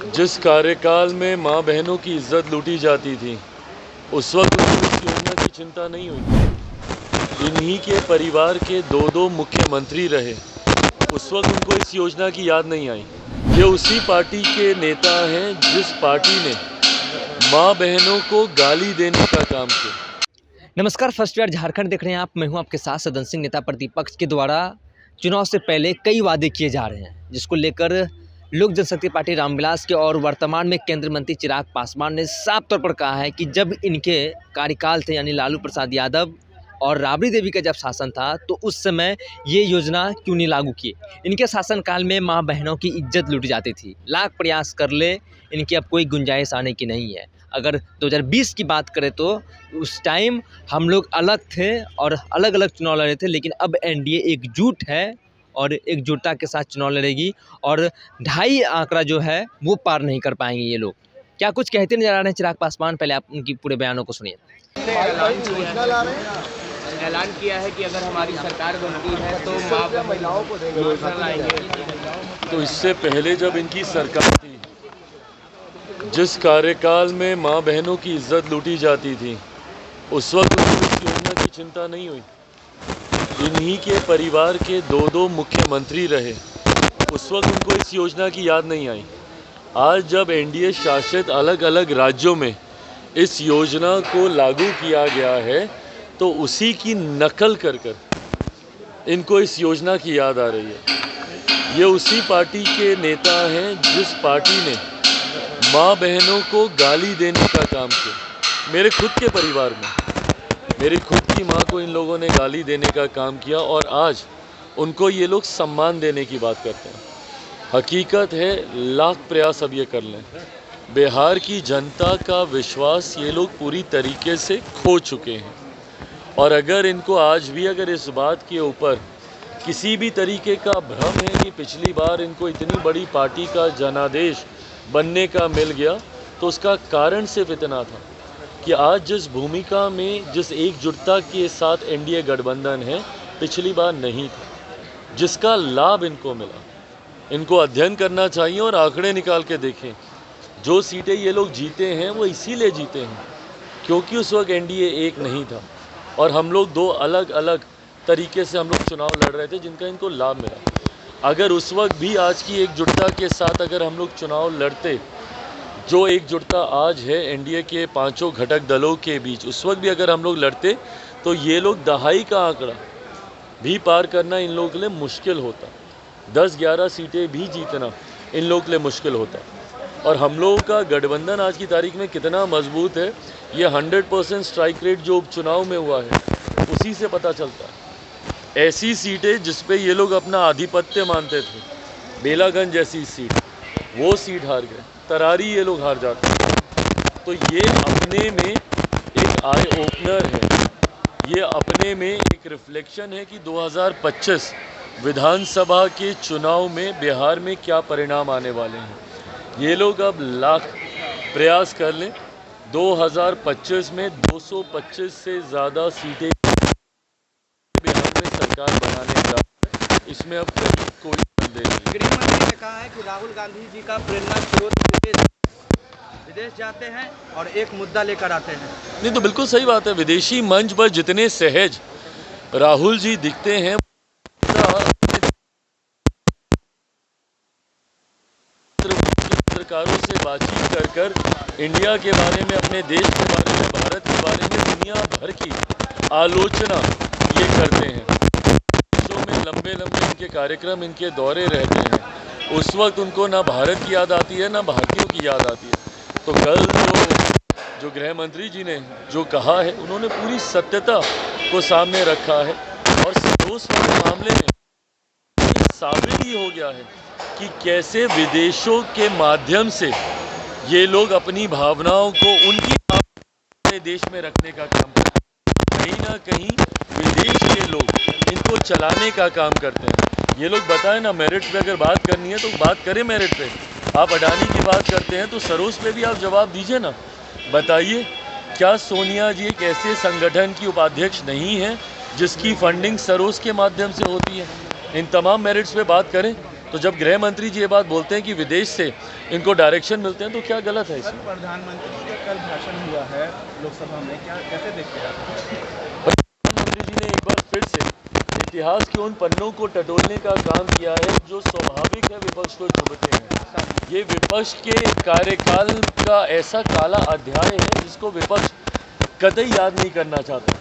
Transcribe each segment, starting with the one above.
जिस कार्यकाल में माँ बहनों की इज्जत लूटी जाती थी, उस वक्त उनको इस योजना की चिंता नहीं हुई। इन्हीं के परिवार के दो मुख्यमंत्री रहे, उस वक्त उनको इस योजना की याद नहीं आई। ये उसी पार्टी के नेता हैं जिस पार्टी ने माँ बहनों को गाली देने का काम किया। नमस्कार, फर्स्ट ईयर झारखंड देख रहे हैं आप। मैं हूं आपके साथ सदन सिंह। नेता प्रतिपक्ष के द्वारा चुनाव से पहले कई वादे किए जा रहे हैं, जिसको लेकर लोक जनशक्ति पार्टी रामविलास के और वर्तमान में केंद्रीय मंत्री चिराग पासवान ने साफ तौर पर कहा है कि जब इनके कार्यकाल थे, यानी लालू प्रसाद यादव और राबड़ी देवी का जब शासन था, तो उस समय ये योजना क्यों नहीं लागू किए। इनके शासनकाल में माँ बहनों की इज्जत लूटी जाती थी। लाख प्रयास कर ले, इनकी अब कोई गुंजाइश आने की नहीं है। अगर 2020 की बात करें तो उस टाइम हम लोग अलग थे और अलग अलग चुनाव लड़े थे, लेकिन अब एनडीए एकजुट है और एकजुटता के साथ चुनाव लड़ेगी और 2.5 आंकड़ा जो है वो पार नहीं कर पाएंगे ये लोग। क्या कुछ कहते नजर आ रहे हैं चिराग पासवान? पहले आप उनकी पूरे बयानों को सुनिए। ऐलान किया है कि अगर हमारी सरकार बनती है तो माँ महिलाओं को योजना लाएंगे। तो इससे पहले जब इनकी सरकार थी, जिस कार्यकाल में माँ बहनों की इज्जत लूटी जाती थी, उस वक्त उनको इस योजना की चिंता नहीं हुई। इन्हीं के परिवार के दो मुख्यमंत्री रहे, उस वक्त उनको इस योजना की याद नहीं आई। आज जब एनडीए शासित अलग अलग राज्यों में इस योजना को लागू किया गया है, तो उसी की नकल कर इनको इस योजना की याद आ रही है। ये उसी पार्टी के नेता हैं जिस पार्टी ने माँ बहनों को गाली देने का काम किया। मेरे खुद के परिवार में मेरी खुद की माँ को इन लोगों ने गाली देने का काम किया और आज उनको ये लोग सम्मान देने की बात करते हैं। हकीकत है, लाख प्रयास अब ये कर लें, बिहार की जनता का विश्वास ये लोग पूरी तरीके से खो चुके हैं। और अगर इनको आज भी अगर इस बात के ऊपर किसी भी तरीके का भ्रम है कि पिछली बार इनको इतनी बड़ी पार्टी का जनादेश बनने का मिल गया, तो उसका कारण सिर्फ इतना था कि आज जिस भूमिका में, जिस एकजुटता के साथ एनडीए गठबंधन है, पिछली बार नहीं था, जिसका लाभ इनको मिला। इनको अध्ययन करना चाहिए और आंकड़े निकाल के देखें। जो सीटें ये लोग जीते हैं वो इसीलिए जीते हैं क्योंकि उस वक्त एनडीए एक नहीं था और हम लोग 2 अलग अलग तरीके से हम लोग चुनाव लड़ रहे थे, जिनका इनको लाभ मिला। अगर उस वक्त भी आज की एकजुटता के साथ अगर हम लोग चुनाव लड़ते, जो एकजुटता आज है एनडीए के 5 घटक दलों के बीच, उस वक्त भी अगर हम लोग लड़ते, तो ये लोग 2.5 का आंकड़ा भी पार करना इन लोगों के लिए मुश्किल होता। 10-11 सीटें भी जीतना इन लोगों के लिए मुश्किल होता। और हम लोगों का गठबंधन आज की तारीख में कितना मजबूत है, ये 100% स्ट्राइक रेट जो उपचुनाव में हुआ है उसी से पता चलता है। ऐसी सीटें जिस पे ये लोग अपना आधिपत्य मानते थे, बेलागंज जैसी सीट, वो सीट हार गए। तरारी ये लोग हार जाते हैं। तो ये अपने में एक आई ओपनर है, ये अपने में एक रिफ्लेक्शन है कि 2025 विधानसभा के चुनाव में बिहार में क्या परिणाम आने वाले हैं। ये लोग अब लाख प्रयास कर लें, 2025 में 225 से ज़्यादा सीटें बिहार में सरकार बनाने जा रही है। इसमें अब कहीं कोई संदेह नहीं। गृह मंत्री ने कहा है कि राहुल गांधी जी का प्रेरणा स्रोत विदेश जाते हैं और एक मुद्दा लेकर आते हैं। नहीं, तो बिल्कुल सही बात है। विदेशी मंच पर जितने सहज राहुल जी दिखते हैं, पत्रकारों से बातचीत कर इंडिया के बारे में, अपने देश के बारे में, भारत के बारे में दुनिया भर की आलोचना ये करते हैं। देशों में लंबे इनके कार्यक्रम, इनके दौरे रहते हैं। उस वक्त उनको ना भारत की याद आती है, ना भारतीयों की याद आती है। तो कल जो गृह मंत्री जी ने जो कहा है, उन्होंने पूरी सत्यता को सामने रखा है और सरोस वाले मामले में साबित ही हो गया है कि कैसे विदेशों के माध्यम से ये लोग अपनी भावनाओं को, उनकी देश में रखने का काम करते हैं। कहीं ना कहीं विदेश के लोग इनको चलाने का काम करते हैं। ये लोग बताएं ना, मेरिट पे अगर बात करनी है तो बात करें मेरिट पे। आप अडानी की बात करते हैं तो सरोस पे भी आप जवाब दीजिए ना। बताइए, क्या सोनिया जी एक ऐसे संगठन की उपाध्यक्ष नहीं है जिसकी फंडिंग सरोस के माध्यम से होती है? इन तमाम मेरिट्स पे बात करें। तो जब गृह मंत्री जी ये बात बोलते हैं कि विदेश से इनको डायरेक्शन मिलते हैं तो क्या गलत है इसमें? प्रधानमंत्री का कल भाषण हुआ है लोकसभा में, क्या कैसे देखते हैं आप? प्रधानमंत्री जी ने एक बार फिर से इतिहास के उन पन्नों को टटोलने का काम किया है जो स्वाभाविक है विपक्ष को चुभते हैं। ये विपक्ष के कार्यकाल का ऐसा काला अध्याय है जिसको विपक्ष कतई याद नहीं करना चाहता।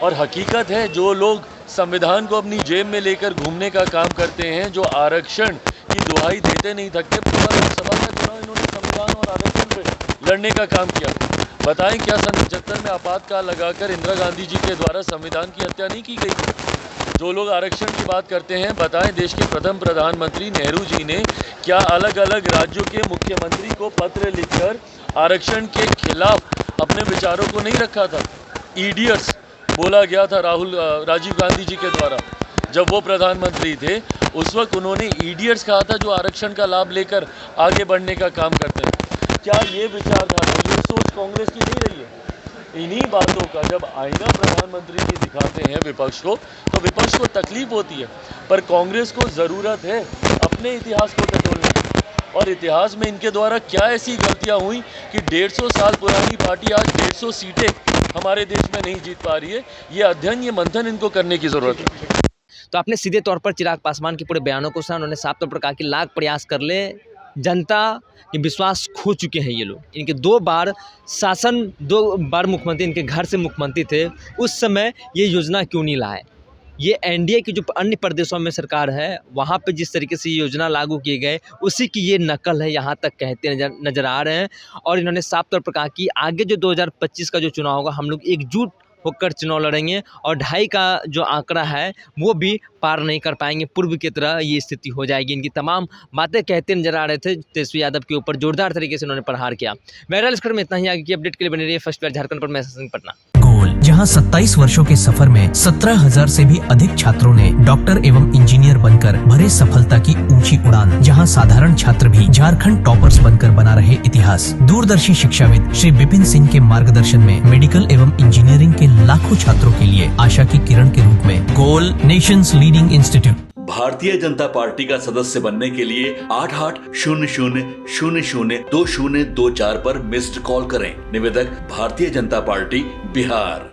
और हकीकत है, जो लोग संविधान को अपनी जेब में लेकर घूमने का काम करते हैं, जो आरक्षण की दुहाई देते नहीं थकते, पूरा लोकसभा का चुनाव इन्होंने संविधान और आरक्षण पे लड़ने का काम किया। बताएं, क्या सन 75 में आपातकाल लगाकर इंदिरा गांधी जी के द्वारा संविधान की हत्या नहीं की गई थी? जो लोग आरक्षण की बात करते हैं, बताएं देश के प्रथम प्रधानमंत्री नेहरू जी ने क्या अलग अलग राज्यों के मुख्यमंत्री को पत्र लिखकर आरक्षण के खिलाफ अपने विचारों को नहीं रखा था? ईडियट्स बोला गया था राजीव गांधी जी के द्वारा जब वो प्रधानमंत्री थे। उस वक्त उन्होंने ईडियट्स कहा था जो आरक्षण का लाभ लेकर आगे बढ़ने का काम करते हैं। क्या ये विचारधारा, ये सोच कांग्रेस की नहीं रही है? इन्हीं बातों का जब आईना प्रधानमंत्री जी दिखाते हैं विपक्ष को, तो विपक्ष को तकलीफ होती है। पर कांग्रेस को ज़रूरत है अपने इतिहास को टटोलने की। और इतिहास में इनके द्वारा क्या ऐसी गलतियां हुई कि 150 साल पुरानी पार्टी आज 150 सीटें हमारे देश में नहीं जीत पा रही है? ये अध्ययन, ये मंथन इनको करने की ज़रूरत है। तो आपने सीधे तौर पर चिराग पासवान के पूरे बयानों को सुना। उन्होंने साफ तौर पर कहा कि लाख प्रयास कर ले, जनता के विश्वास खो चुके हैं ये लोग। इनके 2 बार शासन, 2 बार मुख्यमंत्री इनके घर से मुख्यमंत्री थे, उस समय ये योजना क्यों नहीं लाए? ये एनडीए की जो अन्य प्रदेशों में सरकार है, वहाँ पे जिस तरीके से ये योजना लागू किए गए, उसी की ये नकल है, यहाँ तक कहते नज़र आ रहे हैं। और इन्होंने साफ तौर पर कहा कि आगे जो 2025 का जो चुनाव होगा, हम लोग एकजुट होकर चुनाव लड़ेंगे और 2.5 का जो आंकड़ा है वो भी पार नहीं कर पाएंगे। पूर्व की तरह ये स्थिति हो जाएगी। इनकी तमाम बातें कहते नजर आ रहे थे। तेजस्वी यादव के ऊपर जोरदार तरीके से उन्होंने प्रहार किया। बहरहाल इस खबर में इतना ही। आगे की अपडेट के लिए बने रहिए फर्स्ट बार झारखंड पर। मैं सिंह पटना। गोल, जहां 27 वर्षों के सफर में 17,000 से भी अधिक छात्रों ने डॉक्टर एवं इंजीनियर बनकर भरे सफलता की ऊंची उड़ान। जहां साधारण छात्र भी झारखंड टॉपर्स बनकर बना रहे इतिहास। दूरदर्शी शिक्षाविद श्री विपिन सिंह के मार्गदर्शन में मेडिकल एवं इंजीनियरिंग के लाखों छात्रों के लिए आशा की किरण के रूप में गोल Nations leading institute. Bharatiya Janata party का सदस्य बनने के लिए 8800002024 पर मिस्ड कॉल करें। निवेदक भारतीय जनता पार्टी बिहार।